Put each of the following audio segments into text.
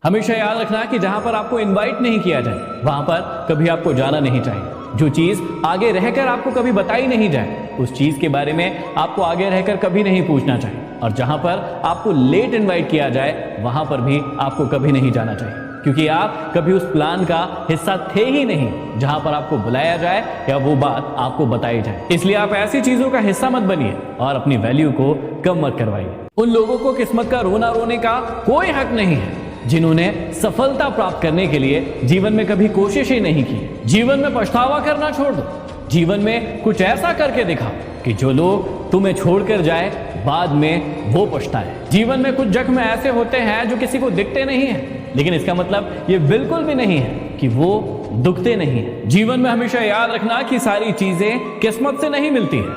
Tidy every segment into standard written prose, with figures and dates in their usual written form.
हमेशा याद रखना कि जहां पर आपको इनवाइट नहीं किया जाए वहां पर कभी आपको जाना नहीं चाहिए। जो चीज आगे रहकर आपको कभी बताई नहीं जाए उस चीज के बारे में आपको आगे रहकर कभी नहीं पूछना चाहिए। और जहां पर आपको लेट इनवाइट किया जाए वहां पर भी आपको कभी नहीं जाना चाहिए, क्योंकि आप कभी उस प्लान का हिस्सा थे ही नहीं जहां पर आपको बुलाया जाए या वो बात आपको बताई जाए। इसलिए आप ऐसी चीजों का हिस्सा मत बनिए और अपनी वैल्यू को कम मत करवाइए। उन लोगों को किस्मत का रोना रोने का कोई हक नहीं है जिन्होंने सफलता प्राप्त करने के लिए जीवन में कभी कोशिश ही नहीं की। जीवन में पछतावा करना छोड़ दो, जीवन में कुछ ऐसा करके दिखाओ कि जो लोग तुम्हें छोड़कर जाए बाद में वो पछताए। जीवन में कुछ जख्म ऐसे होते हैं जो किसी को दिखते नहीं है, लेकिन इसका मतलब ये बिल्कुल भी नहीं है कि वो दुखते नहीं है। जीवन में हमेशा याद रखना कि सारी चीजें किस्मत से नहीं मिलती है,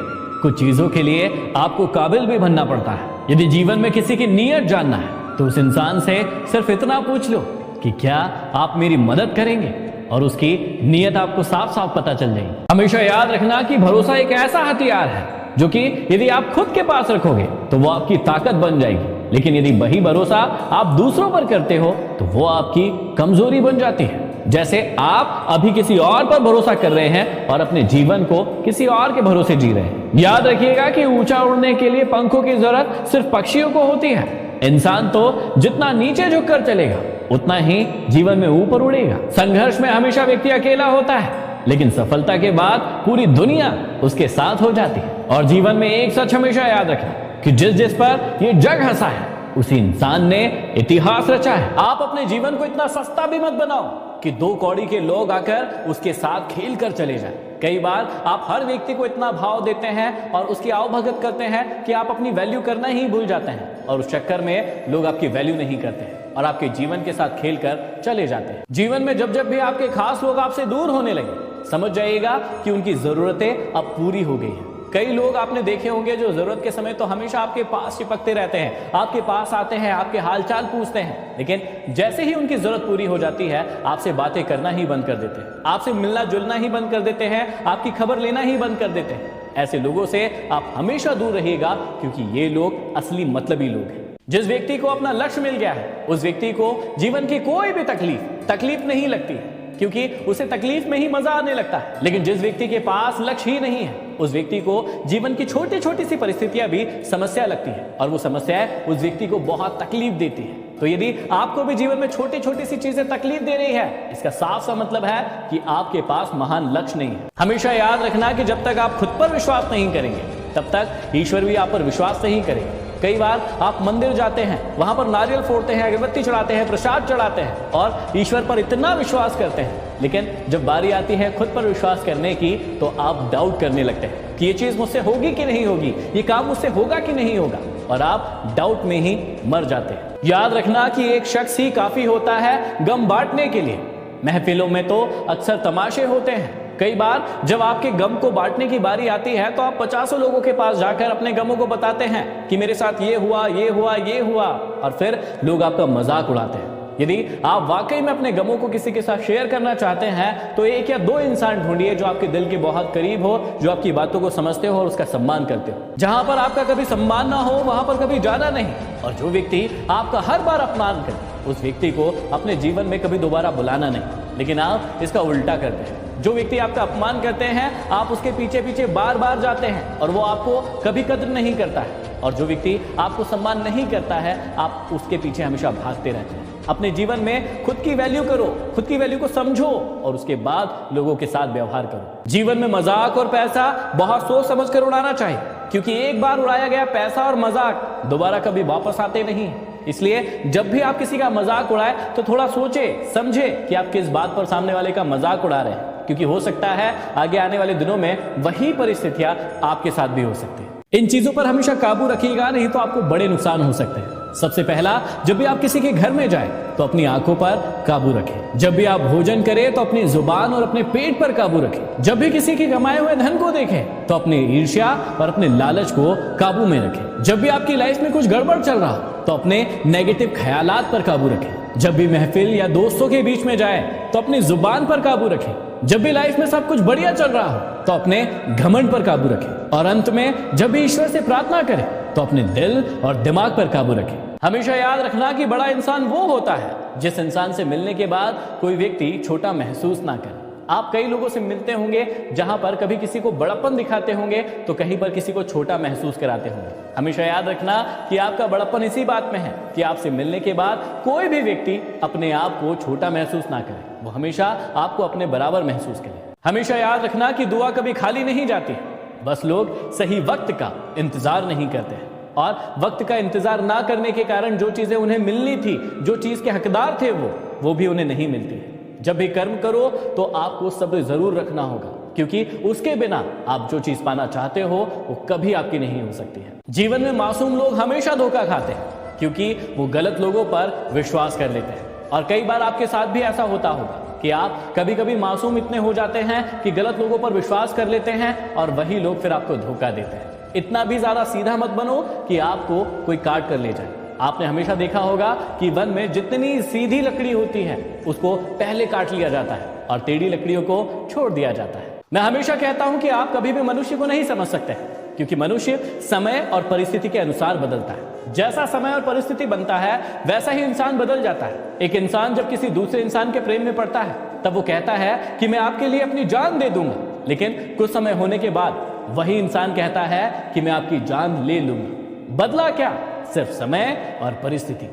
कुछ चीजों के लिए आपको काबिल भी बनना पड़ता है। यदि जीवन में किसी की नीयत जानना है तो उस इंसान से सिर्फ इतना पूछ लो कि क्या आप मेरी मदद करेंगे, और उसकी नीयत आपको साफ साफ पता चल जाएगी। हमेशा याद रखना कि भरोसा एक ऐसा हथियार है जो कि यदि आप खुद के पास रखोगे तो वो आपकी ताकत बन जाएगी, लेकिन यदि वही भरोसा आप दूसरों पर करते हो तो वो आपकी कमजोरी बन जाती है। जैसे आप अभी किसी और पर भरोसा कर रहे हैं और अपने जीवन को किसी और के भरोसे जी रहे हैं। याद रखिएगा कि ऊंचा उड़ने के लिए पंखों की जरूरत सिर्फ पक्षियों को होती है। इंसान तो जितना नीचे झुककर चलेगा उतना ही जीवन में ऊपर उड़ेगा। संघर्ष में हमेशा व्यक्ति अकेला होता है, लेकिन सफलता के बाद पूरी दुनिया उसके साथ हो जाती है। और जीवन में एक सच हमेशा याद रखें कि जिस जिस पर ये जग हंसा है उसी इंसान ने इतिहास रचा है। आप अपने जीवन को इतना सस्ता भी मत बनाओ कि 2 कौड़ी के लोग आकर उसके साथ खेल कर चले जाएं। कई बार आप हर व्यक्ति को इतना भाव देते हैं और उसकी आवभगत करते हैं कि आप अपनी वैल्यू करना ही भूल जाते हैं, और उस चक्कर में लोग आपकी वैल्यू नहीं करते हैं और आपके जीवन के साथ खेलकर चले जाते हैं। जीवन में जब जब भी आपके खास लोग आपसे दूर होने लगे समझ जाइएगा कि उनकी जरूरतें अब पूरी हो गई हैं। कई लोग आपने देखे होंगे जो जरूरत के समय तो हमेशा आपके पास चिपकते रहते हैं, आपके पास आते हैं, आपके हालचाल पूछते हैं, लेकिन जैसे ही उनकी जरूरत पूरी हो जाती है आपसे बातें करना ही बंद कर देते हैं, आपसे मिलना जुलना ही बंद कर देते हैं, आपकी खबर लेना ही बंद कर देते हैं। ऐसे लोगों से आप हमेशा दूर रहिएगा, क्योंकि ये लोग असली मतलबी लोग हैं। जिस व्यक्ति को अपना लक्ष्य मिल गया है उस व्यक्ति को जीवन की कोई भी तकलीफ नहीं लगती है, क्योंकि उसे तकलीफ में ही मजा आने लगता है। लेकिन जिस व्यक्ति के पास लक्ष्य ही नहीं है उस व्यक्ति को जीवन की छोटी छोटी सी परिस्थितियां भी समस्या लगती है, और वो समस्याएं उस व्यक्ति को बहुत तकलीफ देती है। तो यदि आपको भी जीवन में छोटी छोटी सी चीजें तकलीफ दे रही है, इसका साफ सा मतलब है कि आपके पास महान लक्ष्य नहीं है। हमेशा याद रखना कि जब तक आप खुद पर विश्वास नहीं करेंगे तब तक ईश्वर भी आप पर विश्वास नहीं करेंगे। कई बार आप मंदिर जाते हैं, वहां पर नारियल फोड़ते हैं, अगरबत्ती चढ़ाते हैं, प्रसाद चढ़ाते हैं और ईश्वर पर इतना विश्वास करते हैं, लेकिन जब बारी आती है खुद पर विश्वास करने की तो आप डाउट करने लगते हैं कि ये चीज मुझसे होगी कि नहीं होगी, ये काम मुझसे होगा कि नहीं होगा, और आप डाउट में ही मर जाते हैं। याद रखना कि एक शख्स ही काफी होता है गम बांटने के लिए। महफिलों में तो अक्सर तमाशे होते हैं। कई बार जब आपके गम को बांटने की बारी आती है तो आप 50 लोगों के पास जाकर अपने गमों को बताते हैं कि मेरे साथ ये हुआ, ये हुआ, ये हुआ, और फिर लोग आपका मजाक उड़ाते हैं। यदि आप वाकई में अपने गमों को किसी के साथ शेयर करना चाहते हैं तो 1 या 2 इंसान ढूंढिए जो आपके दिल के बहुत करीब हो, जो आपकी बातों को समझते हो और उसका सम्मान करते हो। जहां पर आपका कभी सम्मान ना हो वहां पर कभी जाना नहीं, और जो व्यक्ति आपका हर बार अपमान करे उस व्यक्ति को अपने जीवन में कभी दोबारा बुलाना नहीं। लेकिन आप इसका उल्टा करते हैं। जो व्यक्ति आपका अपमान करते हैं आप उसके पीछे पीछे बार बार जाते हैं और वो आपको कभी कदर नहीं करता है, और जो व्यक्ति आपको सम्मान नहीं करता है आप उसके पीछे हमेशा भागते रहते हैं। अपने जीवन में खुद की वैल्यू करो, खुद की वैल्यू को समझो और उसके बाद लोगों के साथ व्यवहार करो। जीवन में मजाक और पैसा बहुत सोच समझ कर उड़ाना चाहिए, क्योंकि एक बार उड़ाया गया पैसा और मजाक दोबारा कभी वापस आते नहीं। इसलिए जब भी आप किसी का मजाक उड़ाए तो थोड़ा सोचे समझे कि आप किस बात पर सामने वाले का मजाक उड़ा रहे हैं, क्योंकि हो सकता है आगे आने वाले दिनों में वही परिस्थितियां आपके साथ भी हो सकती है। इन चीजों पर हमेशा काबू रखिएगा, नहीं तो आपको बड़े नुकसान हो सकते हैं। सबसे पहला, जब भी आप किसी के घर में जाएं तो अपनी आंखों पर काबू रखें। जब भी आप भोजन करें तो अपनी जुबान और अपने पेट पर काबू रखें। जब भी किसी के कमाए हुए धन को देखें तो अपनी ईर्ष्या और अपने लालच को काबू में रखें। जब भी आपकी लाइफ में कुछ गड़बड़ चल रहा तो अपने नेगेटिव ख्यालात पर काबू रखें। जब भी महफिल या दोस्तों के बीच में जाए तो अपनी जुबान पर काबू रखें। जब भी लाइफ में सब कुछ बढ़िया चल रहा हो तो अपने घमंड पर काबू रखें। और अंत में जब भी ईश्वर से प्रार्थना करें तो अपने दिल और दिमाग पर काबू रखें। हमेशा याद रखना कि बड़ा इंसान वो होता है जिस इंसान से मिलने के बाद कोई व्यक्ति छोटा महसूस ना करे। आप कई लोगों से मिलते होंगे जहां पर कभी किसी को बड़प्पन दिखाते होंगे तो कहीं पर किसी को छोटा महसूस कराते होंगे। हमेशा याद रखना कि आपका बड़प्पन इसी बात में है कि आपसे मिलने के बाद कोई भी व्यक्ति अपने आप को छोटा महसूस ना करे, वो हमेशा आपको अपने बराबर महसूस करे। हमेशा याद रखना कि दुआ कभी खाली नहीं जाती, बस लोग सही वक्त का इंतजार नहीं करते हैं और वक्त का इंतजार ना करने के कारण जो चीजें उन्हें मिलनी थी, जो चीज के हकदार थे वो भी उन्हें नहीं मिलती है। जब भी कर्म करो तो आपको सब्र जरूर रखना होगा, क्योंकि उसके बिना आप जो चीज पाना चाहते हो वो कभी आपकी नहीं हो सकती है। जीवन में मासूम लोग हमेशा धोखा खाते हैं, क्योंकि वो गलत लोगों पर विश्वास कर लेते हैं। और कई बार आपके साथ भी ऐसा होता होगा कि आप कभी कभी मासूम इतने हो जाते हैं कि गलत लोगों पर विश्वास कर लेते हैं और वही लोग फिर आपको धोखा देते हैं। इतना भी ज्यादा सीधा मत बनो कि आपको कोई काट कर ले जाए। आपने हमेशा देखा होगा कि वन में जितनी सीधी लकड़ी होती है उसको पहले काट लिया जाता है और टेढ़ी लकड़ियों को छोड़ दिया जाता है। मैं हमेशा कहता हूं कि आप कभी भी मनुष्य को नहीं समझ सकते, क्योंकि मनुष्य समय और परिस्थिति के अनुसार बदलता है। जैसा समय और परिस्थिति बनता है वैसा ही इंसान बदल जाता है। एक इंसान जब किसी दूसरे इंसान के प्रेम में पड़ता है तब वो कहता है कि मैं आपके लिए अपनी जान दे दूंगा, लेकिन कुछ समय होने के बाद वही इंसान कहता है कि मैं आपकी जान ले लूंगा। बदला क्या? सिर्फ समय और परिस्थिति।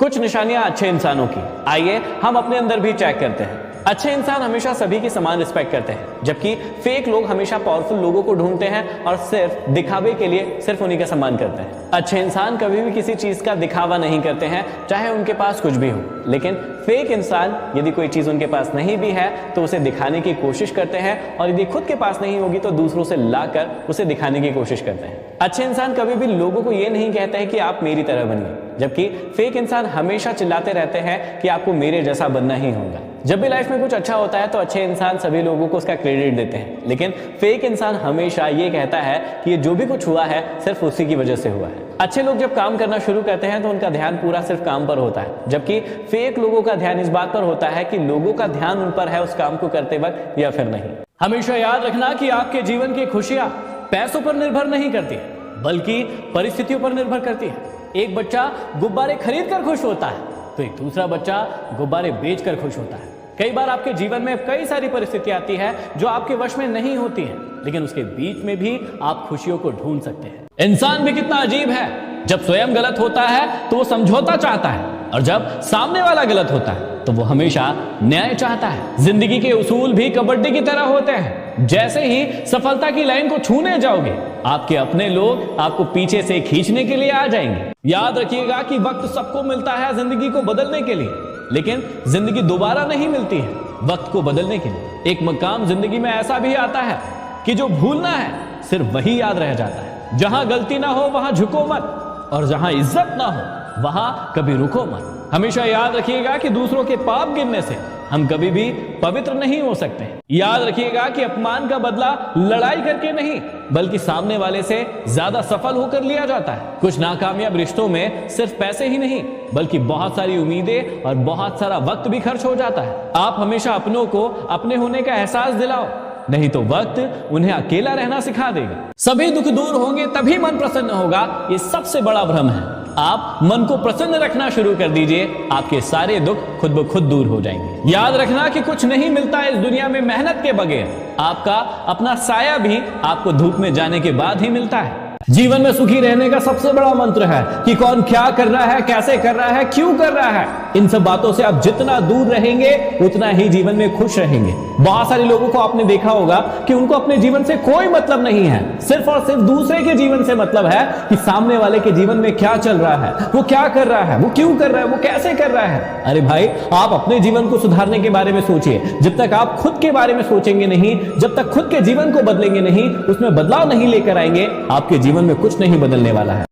कुछ निशानियां अच्छे इंसानों की, आइए हम अपने अंदर भी चेक करते हैं। अच्छे इंसान हमेशा सभी की समान रिस्पेक्ट करते हैं, जबकि फेक लोग हमेशा पावरफुल लोगों को ढूंढते हैं और सिर्फ दिखावे के लिए सिर्फ उन्हीं का सम्मान करते हैं। अच्छे इंसान कभी भी किसी चीज का दिखावा नहीं करते हैं, चाहे उनके पास कुछ भी हो। लेकिन फेक इंसान यदि कोई चीज उनके पास नहीं भी है तो उसे दिखाने की कोशिश करते हैं, और यदि खुद के पास नहीं होगी तो दूसरों से लाकर उसे दिखाने की कोशिश करते हैं। अच्छे इंसान कभी भी लोगों को यह नहीं कहते हैं कि आप मेरी तरह बनिए, जबकि फेक इंसान हमेशा चिल्लाते रहते हैं कि आपको मेरे जैसा बनना ही होगा। जब भी लाइफ में कुछ अच्छा होता है तो अच्छे इंसान सभी लोगों को उसका क्रेडिट देते हैं, लेकिन फेक इंसान हमेशा ये कहता है कि ये जो भी कुछ हुआ है सिर्फ उसी की वजह से हुआ है। अच्छे लोग जब काम करना शुरू करते हैं तो उनका ध्यान पूरा सिर्फ काम पर होता है, जबकि फेक लोगों का ध्यान इस बात पर होता है कि लोगों का ध्यान उन पर है उस काम को करते वक्त या फिर नहीं। हमेशा याद रखना कि आपके जीवन की खुशियां पैसों पर निर्भर नहीं करती, बल्कि परिस्थितियों पर निर्भर करती है। एक बच्चा गुब्बारे खरीद कर खुश होता है तो एक दूसरा बच्चा गुब्बारे बेचकर खुश होता है। कई बार आपके जीवन में कई सारी परिस्थितियां आती है जो आपके वश में नहीं होती हैं, लेकिन उसके बीच में भी आप खुशियों को ढूंढ सकते हैं। इंसान भी कितना अजीब है, जब स्वयं गलत होता है तो वो समझौता चाहता है, और जब सामने वाला गलत होता है तो वो हमेशा न्याय चाहता है। जिंदगी के उसूल भी कबड्डी की तरह होते हैं। जैसे ही सफलता की लाइन को छूने जाओगे, आपके अपने लोग आपको पीछे से खींचने के लिए आ जाएंगे। याद रखिएगा कि वक्त सबको मिलता है जिंदगी को बदलने के लिए, लेकिन जिंदगी दोबारा नहीं मिलती है वक्त को बदलने के लिए। एक मकाम जिंदगी में ऐसा भी आता है कि जो भूलना है सिर्फ वही याद रह जाता है। जहां गलती ना हो वहां झुको मत, और जहां इज्जत ना हो वहां कभी रुको मत। हमेशा याद रखिएगा कि दूसरों के पाप गिनने से हम कभी भी पवित्र नहीं हो सकते। याद रखिएगा कि अपमान का बदला लड़ाई करके नहीं, बल्कि सामने वाले से ज्यादा सफल होकर लिया जाता है। कुछ नाकामयाब रिश्तों में सिर्फ पैसे ही नहीं, बल्कि बहुत सारी उम्मीदें और बहुत सारा वक्त भी खर्च हो जाता है। आप हमेशा अपनों को अपने होने का एहसास दिलाओ, नहीं तो वक्त उन्हें अकेला रहना सिखा देगा। सभी दुख दूर होंगे तभी मन प्रसन्न होगा, ये सबसे बड़ा भ्रम है। आप मन को प्रसन्न रखना शुरू कर दीजिए, आपके सारे दुख खुद ब खुद दूर हो जाएंगे। याद रखना कि कुछ नहीं मिलता इस दुनिया में मेहनत के बगैर। आपका अपना साया भी आपको धूप में जाने के बाद ही मिलता है। जीवन में सुखी रहने का सबसे बड़ा मंत्र है कि कौन क्या कर रहा है, कैसे कर रहा है, क्यों कर रहा है। इन सब बातों से आप जितना दूर रहेंगे उतना ही जीवन में खुश रहेंगे। बहुत सारे लोगों को आपने देखा होगा कि उनको अपने जीवन से कोई मतलब नहीं है, सिर्फ और सिर्फ दूसरे के जीवन से मतलब है कि सामने वाले के जीवन में क्या चल रहा है, वो क्या कर रहा है, वो क्यों कर रहा है, वो कैसे कर रहा है। अरे भाई, आप अपने जीवन को सुधारने के बारे में सोचिए। जब तक आप खुद के बारे में सोचेंगे नहीं, जब तक खुद के जीवन को बदलेंगे नहीं, उसमें बदलाव नहीं लेकर आएंगे, आपके जीवन में कुछ नहीं बदलने वाला है।